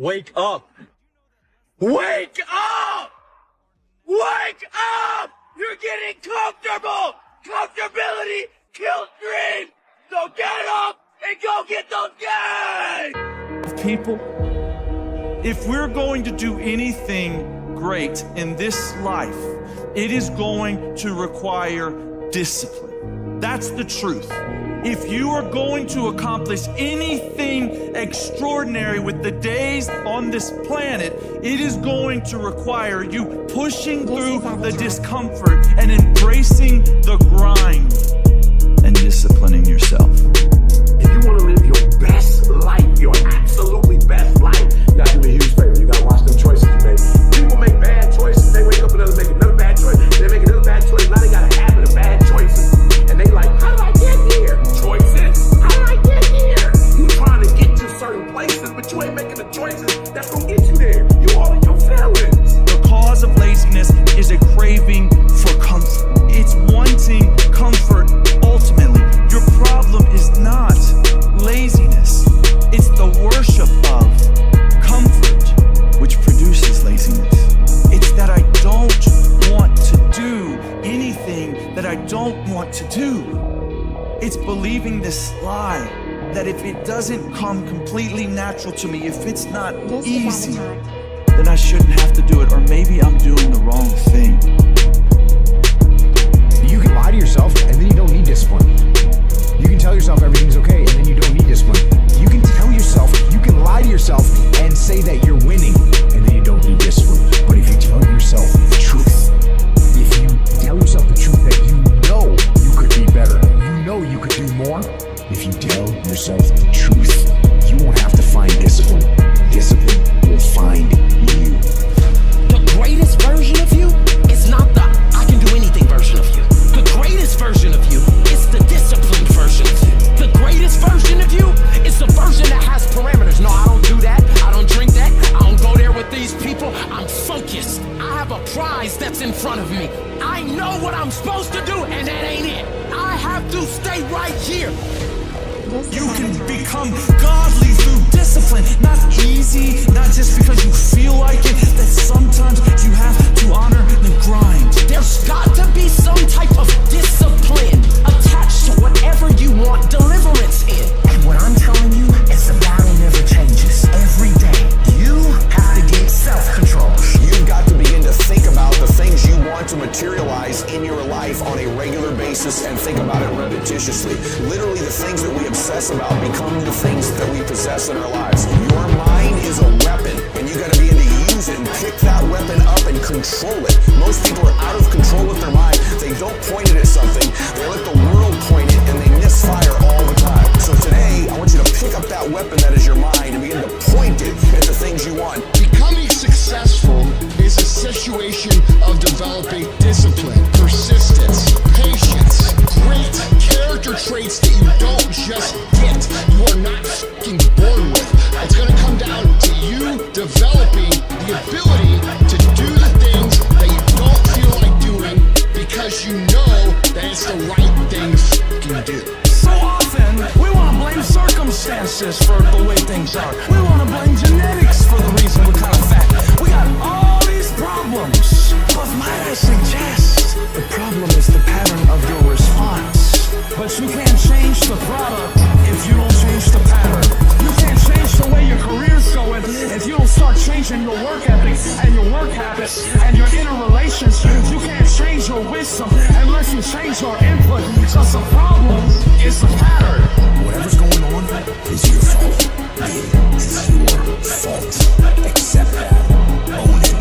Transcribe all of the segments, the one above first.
Wake up! Wake up! Wake up! You're getting comfortable! Comfortability kills dreams! So get up and go get those gains! People, if we're going to do anything great in this life, it is going to require discipline. That's the truth. If you are going to accomplish anything extraordinary with the days on this planet, it is going to require you pushing through the discomfort and embracing the grind and disciplining yourself. If you want to live your best life, your absolutely best life, you gotta do me a huge favor. You gotta watch them choices you make. People make bad choices. They wake up and make another bad choice. They make another bad choice. Now they got a habit of bad choices. And they like, how did I get here? Choices. How did I get here? You trying to get to certain places, but you ain't making the choices that's gonna get you there. You all in your feelings. The cause of laziness is a craving for comfort. It's wanting comfort ultimately. Your problem is not laziness. It's the worship of comfort, which produces laziness. It's that I don't want to do anything that I don't want to do. It's believing this lie that if it doesn't come completely natural to me, if it's not easy, then I shouldn't have to do it, or maybe I'm doing the wrong thing. You can lie to yourself and then you don't need discipline. You can tell yourself everything's okay and then you don't need discipline. You can lie to yourself and say that you're winning and then you don't need discipline. But if you tell yourself the truth, if you tell yourself the truth that you know you could be better, you know you could do more, if you tell yourself the truth, you won't have to find discipline. Discipline will find you. The greatest version of you is not the I can do anything version of you. The greatest version of you is the disciplined version of you. The greatest version of you is the version that has parameters. No, I don't do that. I don't drink that. I don't go there with these people. I'm focused. I have a prize that's in front of me. I know what I'm supposed to do, and that ain't it. I have to stay right here. You can become godly through discipline. Not easy, not just because you feel like it, that sometimes you have to honor the grind. There's got to be some type of discipline attached to whatever you want deliverance in. And what I'm telling you is the battle never changes. Every day, you have to get self-control. You've got to begin to think about the things you want to materialize in your life on a regular basis and think about it repetitiously. Literally, the things that we obsess about become the things that we possess in our lives. Your mind is a weapon, and you got to begin to use it and pick that weapon up and control it. Most people are out of control with their mind. They don't point it at something. They let the world point it, and they misfire all the time. So today, I want you to pick up that weapon that is your mind and begin to point it at the things you want. Becoming successful is a situation of developing discipline, persistence, patience, great character traits that you don't just get, you are not fucking born with. It's gonna come down to you developing the ability to do the things that you don't feel like doing because you know that it's the right thing to fucking do. So often, we want to blame circumstances for the way things are. We want to blame genetics for the reason we're kind of fat. We got all these problems. But might I suggest, the problem is the pattern of your response. But you can't change the product if you don't change the pattern. You can't change the way your career's going if you don't start changing your work ethic and your work habits and your inner relationships. You can't change your wisdom unless you change your input. Because the problem is the pattern. Whatever's going on is your fault. It is your fault. Accept that, own it,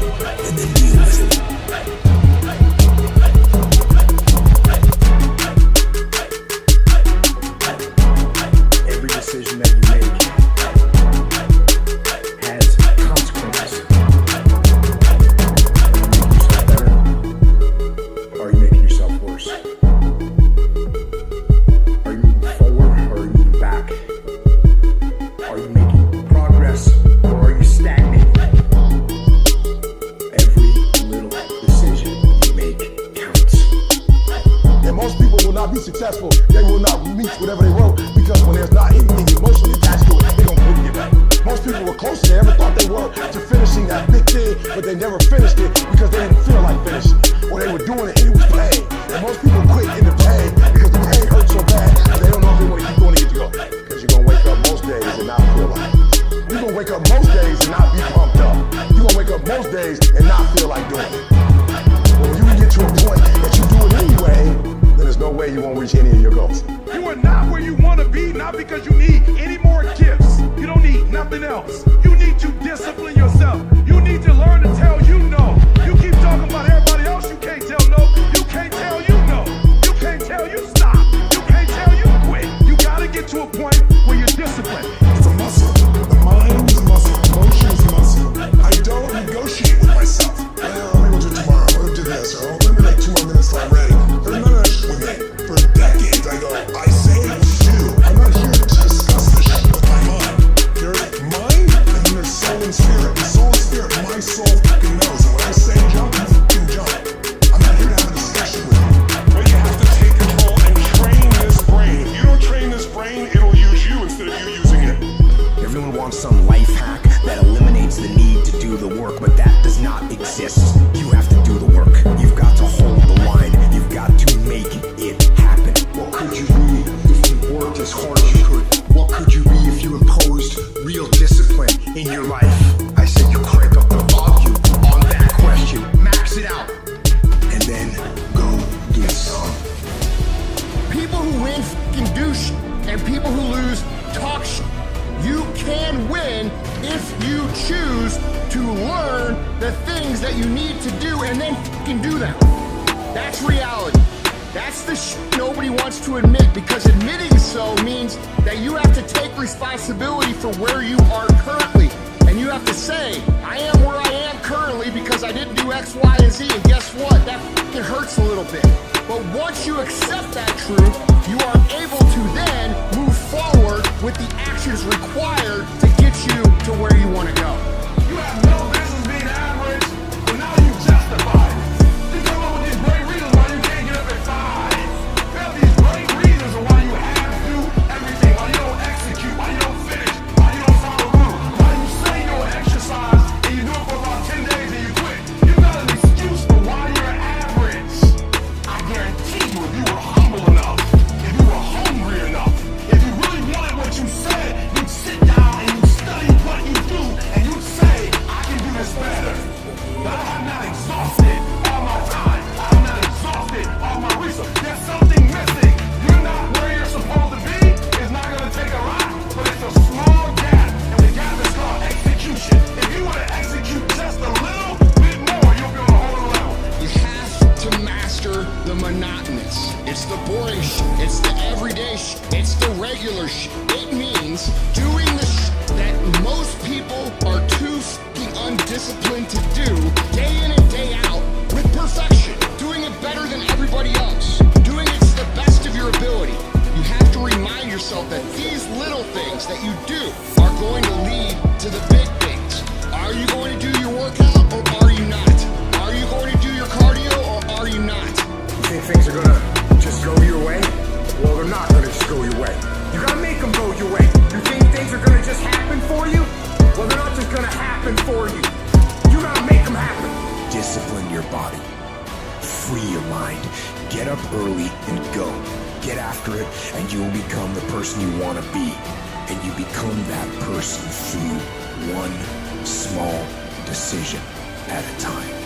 and then deal with it. Every decision that you make has consequences. Are you making yourself better? Or are you making yourself worse? Are you moving forward or are you moving back? Are you making progress or are you stagnating? Every little decision you make counts. And most people will not be successful. They will not reach whatever they wrote because when there's not anything emotionally attached to it, they don't believe it. Most people were close, they never thought they were to finishing that big thing, but they never finished it because they didn't feel like finishing. Or they were doing it and it was pain. And most people quit in the pain because the pain hurts so bad that they don't know if they want to keep doing it to go. Because you're going to wake up most days and not feel like it. You're going to wake up most days and not be pumped up. You're going to wake up most days and not feel like doing it. But when you can get to a point that you do it anyway, then there's no way you won't reach any of your goals. You are not where you want to be, not because you need any more gifts. You don't need nothing else. You need to discipline yourself. You need to learn to tell you no. You keep talking about everybody else, you can't tell no. You can't tell you no. You can't tell you stop. You can't tell you quit. You gotta get to a point where you're disciplined. It's a muscle. The mind is a muscle. Emotion is a muscle. I don't negotiate with myself. Let me go do it tomorrow. I'm gonna do this. Or let me make 2 more minutes till I'm ready. There's none of that shit with me. For decades, I go, I say, do. I'm not here to discuss this shit with my mind. There's mind, and then there's soul and spirit. The soul and spirit, my soul fucking knows. And when I say jump, you fucking jump. I'm not here to have a discussion with you. But you have to take control and train this brain. If you don't train this brain, it'll use you instead of you using it. Everyone wants some life hack that eliminates the need to do the work, but that does not exist. You have to do the work. You've got to hold the line. You've got to make it happen. What could you be if you worked as hard as you could? What could you be if you imposed Real discipline in your life. I said you crank up the volume on that question. Max it out. And then go get some. people who win f***ing do shit, and people who lose talk shit. You can win if you choose to learn the things that you need to do and then f***ing do them. That's reality. That's the shit nobody wants to admit, because admitting so means that you have to take responsibility for where you are currently. And you have to say, I am where I am currently because I didn't do X, Y, and Z. And guess what? That f***ing hurts a little bit. But once you accept that truth, you are able to then move forward with the actions required to get you to where you want to go. You have no business being average, but now you justify it. You come up with these great reasons why you can't get up at 5. You have these great reasons why you have to do everything, why you don't execute, why you don't finish, why you don't follow through, why you say you'll exercise and you do it for about 10 days and you quit. You got an excuse for why you're average. I guarantee you, if you were humble enough, if you were hungry enough, if you really wanted what you said, you'd sit down and you'd study what you do and you'd say, I can do this better. But I have not exhausted all my time. I have not exhausted all my resources. There's something missing. You're not where you're supposed to be. It's not going to take a lot, but it's a small gap. And the gap is called execution. If you were to execute just a little bit more, you'll be on a whole level. You have to master the monotonous. It's the boring shit. It's the everyday shit. It's the regular shit. It means doing the shit that most people are too f***ing undisciplined to do day in and day out with perfection. Doing it better than everybody else. Doing it to the best of your ability. You have to remind yourself that these little things that you do are going to lead to the big things. Are you going to do your workout or are you not? Are you going to do your cardio or are you not? You think things are gonna just go your way? Well, they're not gonna just go your way. You gotta make them go your way. You think things are gonna just happen for you? Well, they're not just gonna happen for you. You gotta make them happen. Discipline your body. Free your mind. Get up early and go. Get after it, and you'll become the person you want to be. And you become that person through one small decision at a time.